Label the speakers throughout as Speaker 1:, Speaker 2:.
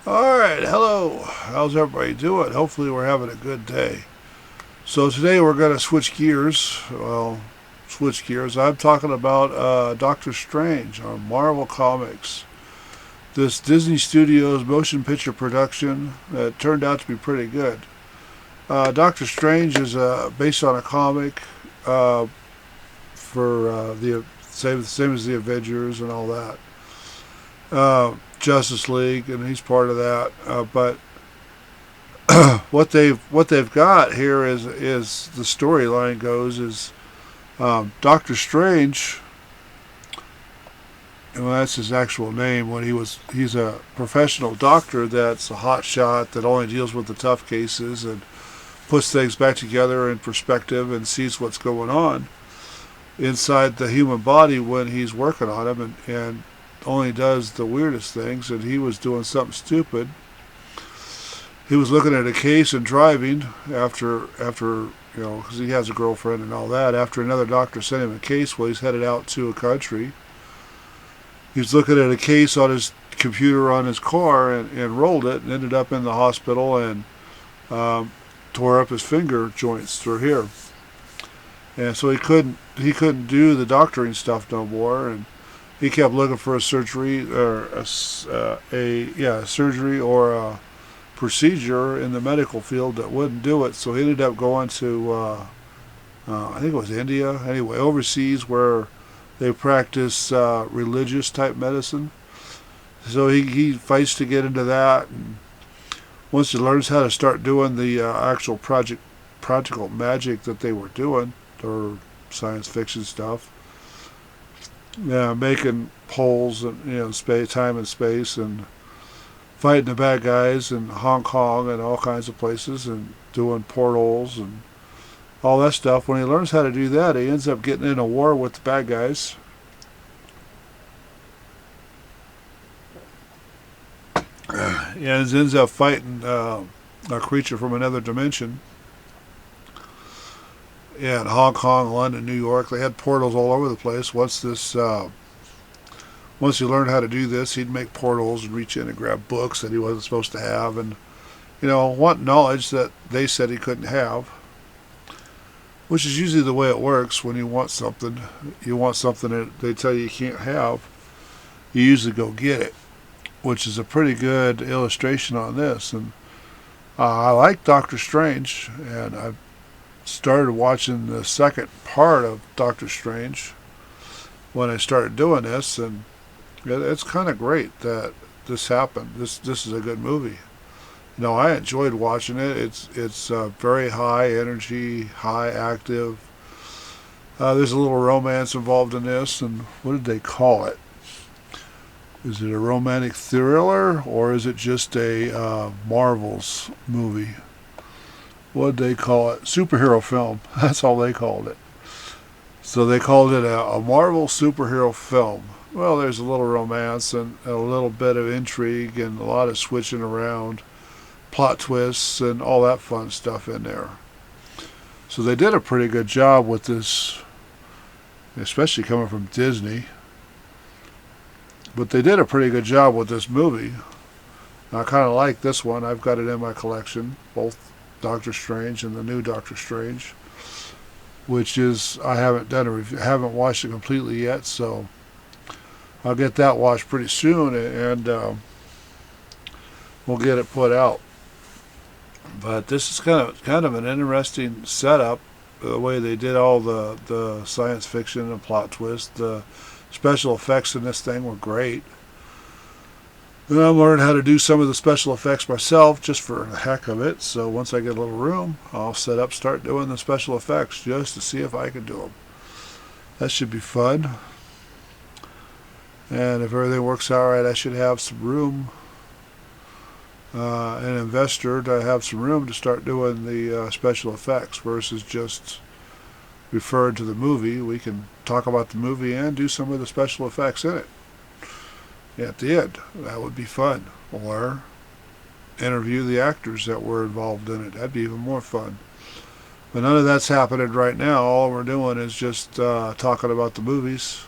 Speaker 1: Alright, hello. How's everybody doing? Hopefully we're having a good day. So today we're going to switch gears. I'm talking about Doctor Strange on Marvel Comics. This Disney Studios motion picture production that turned out to be pretty good. Doctor Strange is based on a comic for the same as the Avengers and all that. Justice League, and he's part of that. But what they've got here is the storyline goes is Doctor Strange, and that's his actual name. He's a professional doctor that's a hot shot that only deals with the tough cases and puts things back together in perspective and sees what's going on inside the human body when he's working on him, and only does the weirdest things. And he was doing something stupid. He was looking at a case and driving after because he has a girlfriend and all that. After another doctor sent him a case while he's headed out to a country, he was looking at a case on his computer on his car and rolled it and ended up in the hospital and tore up his finger joints through here. And so he couldn't do the doctoring stuff no more, and he kept looking for a surgery or a surgery or a procedure in the medical field that wouldn't do it. So he ended up going to I think it was India, anyway, overseas, where they practice religious type medicine. So he fights to get into that, and once he learns how to start doing the actual practical magic that they were doing, or science fiction stuff, yeah, making poles and space, time and space, and fighting the bad guys in Hong Kong and all kinds of places, and doing portals and all that stuff. When he learns how to do that, he ends up getting in a war with the bad guys. And ends up fighting a creature from another dimension. Yeah, in Hong Kong, London, New York, they had portals all over the place. Once he learned how to do this, he'd make portals and reach in and grab books that he wasn't supposed to have, and want knowledge that they said he couldn't have, which is usually the way it works when you want something. You want something that they tell you can't have, you usually go get it, which is a pretty good illustration on this. And I like Doctor Strange, and I started watching the second part of Doctor Strange when I started doing this, and it's kind of great that this happened. This is a good movie. I enjoyed watching it. It's very high energy, high active. There's a little romance involved in this, and what did they call it? Is it a romantic thriller, or is it just a Marvel's movie? What did they call it? Superhero film. That's all they called it. So they called it a Marvel superhero film. Well, there's a little romance and a little bit of intrigue and a lot of switching around, plot twists and all that fun stuff in there. So they did a pretty good job with this, especially coming from Disney. But they did a pretty good job with this movie. I kind of like this one. I've got it in my collection, both Doctor Strange and the new Doctor Strange, which is, I haven't done a review, haven't watched it completely yet, so I'll get that watched pretty soon, and we'll get it put out. But this is kind of an interesting setup, the way they did all the science fiction and plot twist. The special effects in this thing were great. And I'm learning how to do some of the special effects myself, just for the heck of it. So once I get a little room, I'll start doing the special effects just to see if I can do them. That should be fun. And if everything works out right, I should have some room, an investor to have some room to start doing the special effects versus just referring to the movie. We can talk about the movie and do some of the special effects in it at the end. That would be fun. Or interview the actors that were involved in it. That'd be even more fun. But none of that's happening right now. All we're doing is just talking about the movies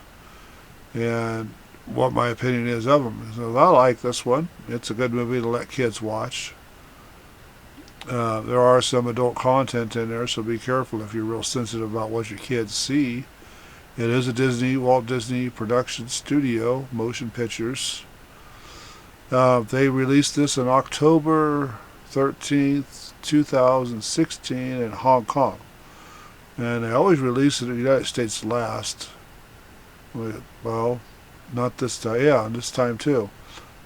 Speaker 1: and what my opinion is of them. So I like this one. It's a good movie to let kids watch. There are some adult content in there, so be careful if you're real sensitive about what your kids see. It is a Walt Disney production studio, motion pictures. They released this on October 13th, 2016 in Hong Kong. And they always release it in the United States last. Well, not this time. Yeah, this time too.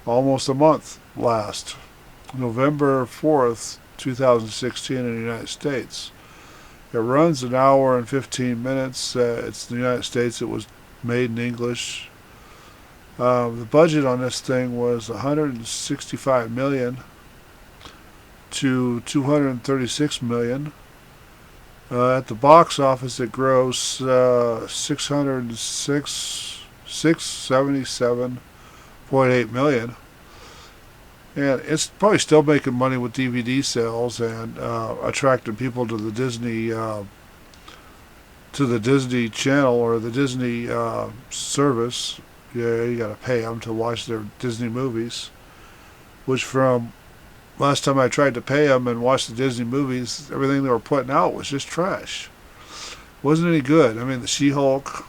Speaker 1: Almost a month last. November 4th, 2016 in the United States. It runs an hour and 15 minutes. It's in the United States. It was made in English. The budget on this thing was $165 million to $236 million. At the box office, it grossed $677.8 million. And it's probably still making money with DVD sales and attracting people to the Disney Channel or the Disney service. Yeah, you got to pay them to watch their Disney movies. Which from last time I tried to pay them and watch the Disney movies, everything they were putting out was just trash. Wasn't any good. I mean, the She-Hulk,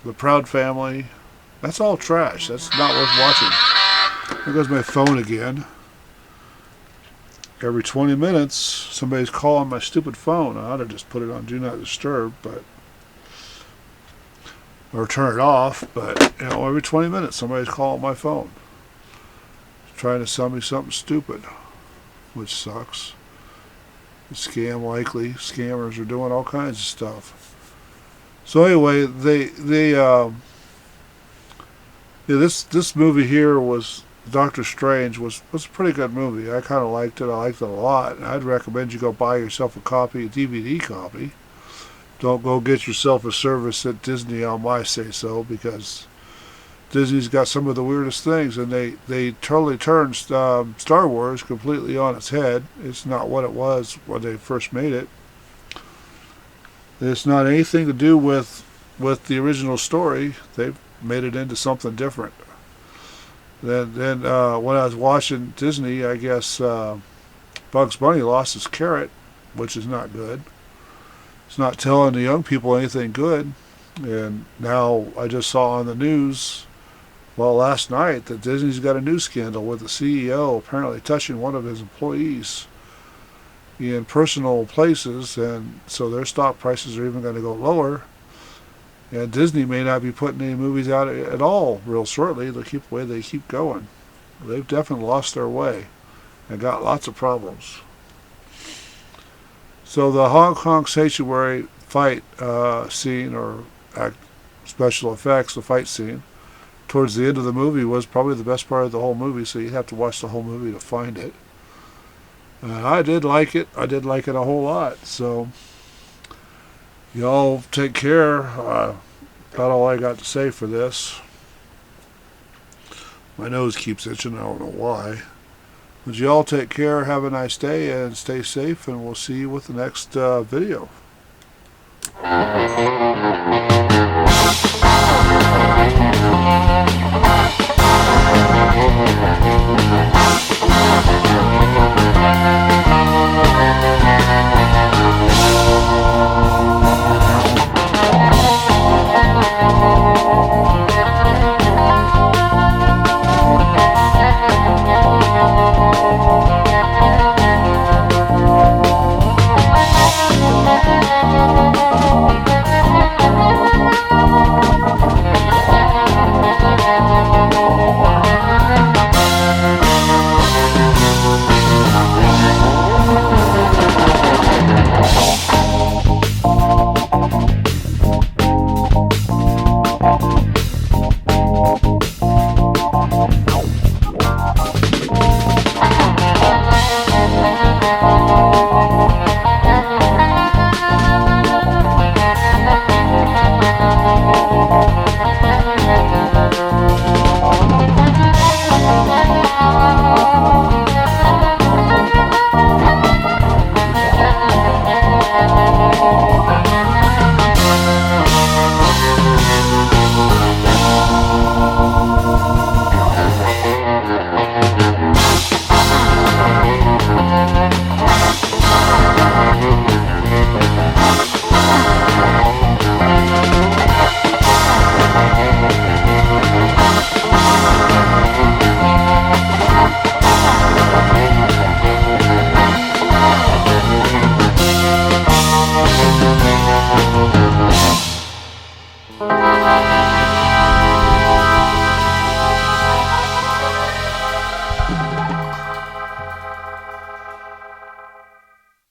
Speaker 1: the Proud Family, that's all trash. That's not worth watching. There goes my phone again. Every 20 minutes, somebody's calling my stupid phone. I ought to just put it on Do Not Disturb, or turn it off. But every 20 minutes, somebody's calling my phone, trying to sell me something stupid, which sucks. Scam likely. Scammers are doing all kinds of stuff. So anyway, this movie here was Droctor Strange was a pretty good movie. I kind of liked it. I liked it a lot. And I'd recommend you go buy yourself a DVD copy. Don't go get yourself a service at Disney on my say-so, because Disney's got some of the weirdest things, and they totally turned Star Wars completely on its head. It's not what it was when they first made it. It's not anything to do with the original story. They've made it into something different. Then when I was watching Disney, I guess Bugs Bunny lost his carrot, which is not good. It's not telling the young people anything good. And now I just saw on the news, last night, that Disney's got a new scandal with the CEO apparently touching one of his employees in personal places, and so their stock prices are even going to go lower. And Disney may not be putting any movies out at all real shortly. They'll keep the way they keep going. They've definitely lost their way and got lots of problems. So the Hong Kong sanctuary fight scene, or special effects, the fight scene, towards the end of the movie was probably the best part of the whole movie, so you'd have to watch the whole movie to find it. I did like it. I did like it a whole lot. So y'all take care. About all I got to say for this. My nose keeps itching. I don't know why. But y'all take care. Have a nice day and stay safe. And we'll see you with the next video.